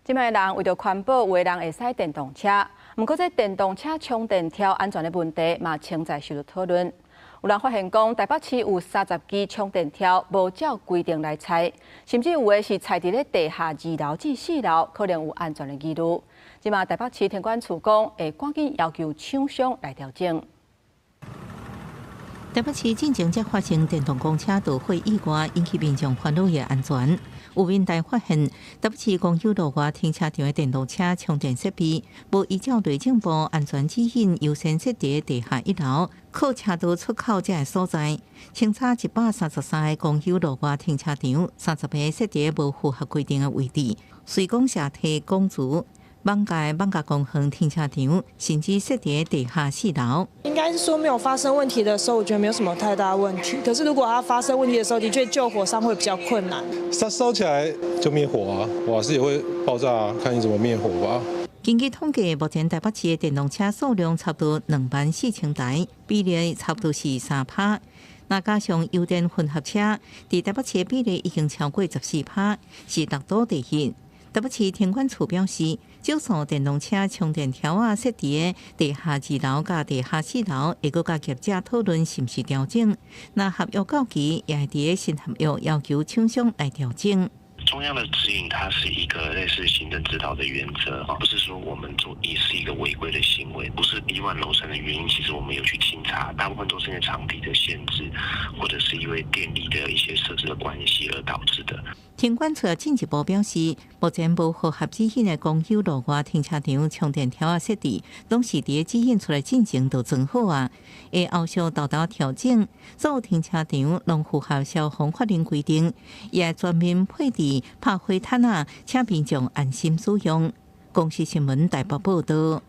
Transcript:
即卖人为着环保，有的人会驶电动车，不过这电动车充电条安全的问题嘛，正在受到讨论。有人发现讲，台北市有30支充电条无照规定来拆，甚至有的是拆伫咧地下2楼至4楼，可能有安全的疑虑。即卖台北市天管处讲，会赶紧要求厂商来调整。台北市进前才发生电动公车倒毁意外，引起民众烦恼的安全。有民代发现，台北市公有路外停车场的电动车充电设备无依照内政部安全指引优先设伫地下1楼靠车道出口这个所在。清查133个公有路外停车场，30个设伫无符合规定的位置，随公社体公租。网架公园停车场，甚至设伫地下4楼。应该是说没有发生问题的时候，我觉得没有什么太大问题。可是如果它发生问题的时候，的确救火上会比较困难。它烧起来就灭火啊，瓦斯也会爆炸啊，看你怎么灭火吧。根据统计，目前台北市的电动车数量差不多24000台，比例差不多是3%。那加上油电混合车，伫台北市的比例已经超过14%，是六都第一。台北市天管处表示，少数电动车充电条设伫的地下2楼甲地下4楼，会阁甲业者讨论是毋是调整。那合约到期，也会伫新合约要求厂商来调整。中央的指引，它是一个类似行政指导的原则，不是说我们做也是一个违规的行为，不是亿万楼层的原因。其实我们有去清查，大部分都是因为场地的限制，或者是因为电力的一些设置的关系而导致的。天管处进一步表示，目前无符合指引的公有路外停车场充电条设置，拢是伫指引出来进行就真好啊。会后续豆调整，所有停车场拢符合消防法令规定，也会专门配置拍火毯请民众安心使用。公视新闻台北报道。